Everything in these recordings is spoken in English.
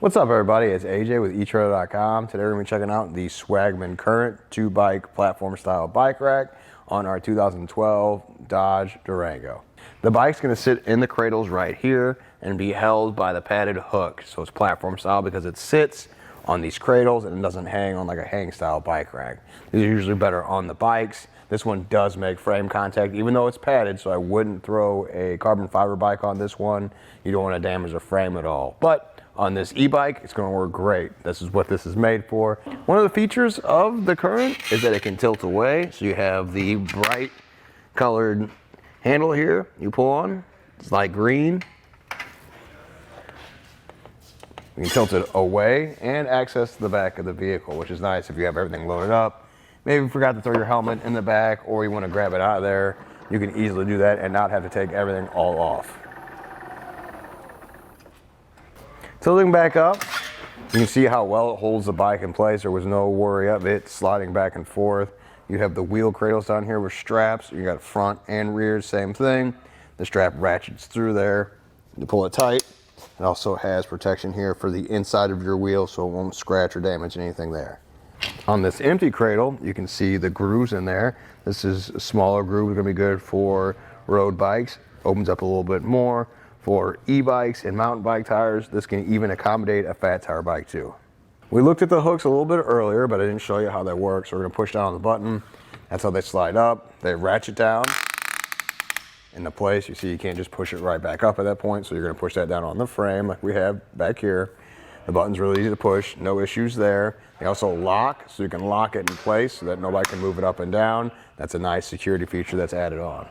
What's up, everybody? It's AJ with etrailer.com. Today we're going to be checking out the Swagman Current 2-bike platform style bike rack on our 2012 Dodge Durango. The bike's going to sit in the cradles right here and be held by the padded hook. So it's platform style because it sits on these cradles and it doesn't hang on like a hang style bike rack. These are usually better on the bikes. This one does make frame contact even though it's padded, so I wouldn't throw a carbon fiber bike on this one. You don't want to damage the frame at all. But on this e-bike, it's going to work great. This is what this is made for. One of the features of the Current is that it can tilt away. So you have the bright colored handle here you pull on. It's light green. You can tilt it away and access the back of the vehicle, which is nice if you have everything loaded up. Maybe you forgot to throw your helmet in the back or you want to grab it out of there. You can easily do that and not have to take everything all off. Tilting back up, you can see how well it holds the bike in place. There was no worry of it sliding back and forth. You have the wheel cradles down here with straps. You got front and rear, same thing. The strap ratchets through there. You pull it tight. It also has protection here for the inside of your wheel so it won't scratch or damage anything there. On this empty cradle, you can see the grooves in there. This is a smaller groove. It's going to be good for road bikes. Opens up a little bit more. For e-bikes and mountain bike tires, this can even accommodate a fat tire bike too. We looked at the hooks a little bit earlier, but I didn't show you how they work. So we're gonna push down on the button. That's how they slide up. They ratchet down into place. You see you can't just push it right back up at that point. So you're gonna push that down on the frame like we have back here. The button's really easy to push, no issues there. They also lock, so you can lock it in place so that nobody can move it up and down. That's a nice security feature that's added on.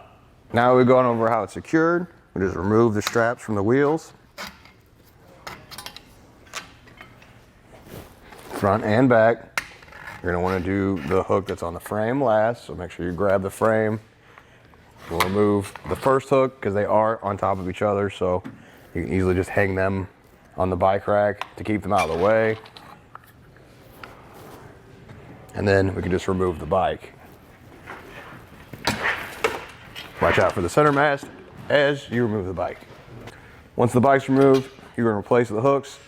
Now we've gone over how it's secured. We just remove the straps from the wheels, front and back. You're gonna wanna do the hook that's on the frame last, so make sure you grab the frame. We'll remove the first hook because they are on top of each other, so you can easily just hang them on the bike rack to keep them out of the way. And then we can just remove the bike. Watch out for the center mast as you remove the bike. Once the bike's removed, you're going to replace the hooks.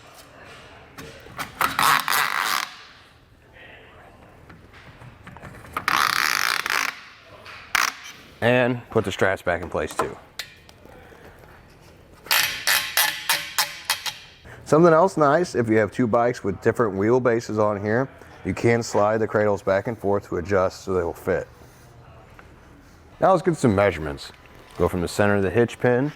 And put the straps back in place too. Something else nice, if you have two bikes with different wheelbases on here, you can slide the cradles back and forth to adjust so they will fit. Now let's get some measurements. Go from the center of the hitch pin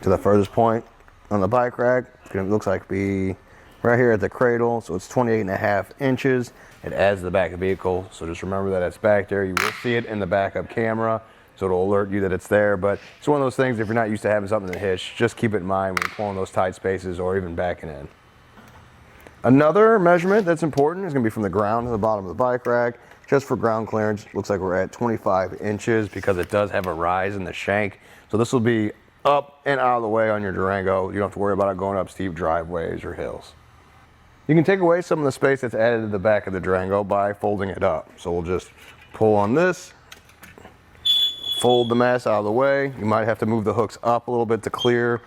to the furthest point on the bike rack. It looks like be right here at the cradle, so it's 28.5 inches. It adds to the back of the vehicle, so just remember that it's back there. You will see it in the backup camera, so it'll alert you that it's there. But it's one of those things, if you're not used to having something in the hitch, just keep it in mind when you're pulling those tight spaces or even backing in. Another measurement that's important is going to be from the ground to the bottom of the bike rack. Just for ground clearance, looks like we're at 25 inches because it does have a rise in the shank. So this will be up and out of the way on your Durango. You don't have to worry about it going up steep driveways or hills. You can take away some of the space that's added to the back of the Durango by folding it up. So we'll just pull on this, fold the mast out of the way. You might have to move the hooks up a little bit to clear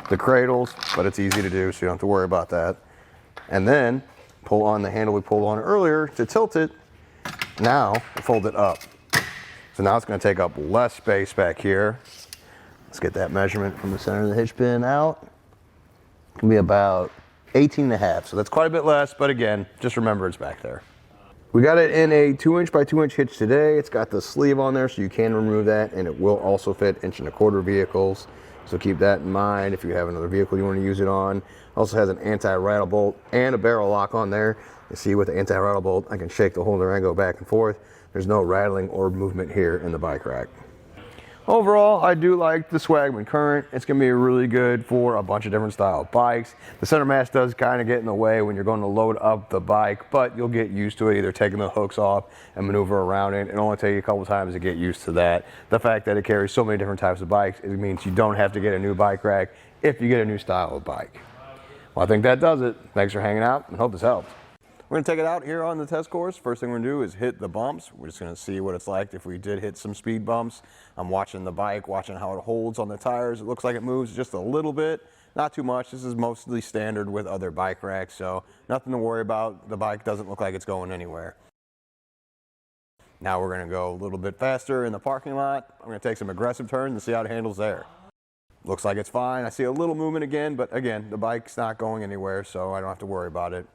the cradles, but it's easy to do, so you don't have to worry about that. And then pull on the handle we pulled on earlier to tilt it. Now fold it up. So now it's going to take up less space back here. Let's get that measurement from the center of the hitch pin out. It can be about 18.5, so that's quite a bit less, but again, just remember it's back there. We got it in a 2-inch by 2-inch hitch today. It's got the sleeve on there, so you can remove that, and it will also fit 1.25-inch vehicles. So keep that in mind if you have another vehicle you want to use it on. Also has an anti-rattle bolt and a barrel lock on there. You see with the anti-rattle bolt, I can shake the whole Durango back and forth. There's no rattling or movement here in the bike rack. Overall, I do like the Swagman Current. It's going to be really good for a bunch of different style bikes. The center mast does kind of get in the way when you're going to load up the bike, but you'll get used to it, either taking the hooks off and maneuver around it. It'll only take you a couple times to get used to that. The fact that it carries so many different types of bikes, it means you don't have to get a new bike rack if you get a new style of bike. Well, I think that does it. Thanks for hanging out and hope this helped. We're gonna take it out here on the test course. First thing we're gonna do is hit the bumps. We're just gonna see what it's like if we did hit some speed bumps. I'm watching the bike, watching how it holds on the tires. It looks like it moves just a little bit. not too much. This is mostly standard with other bike racks, so nothing to worry about. The bike doesn't look like it's going anywhere. Now we're going to go a little bit faster in the parking lot. I'm going to take some aggressive turns and see how it handles there. Looks like it's fine. I see a little movement again, but again, the bike's not going anywhere, so I don't have to worry about it.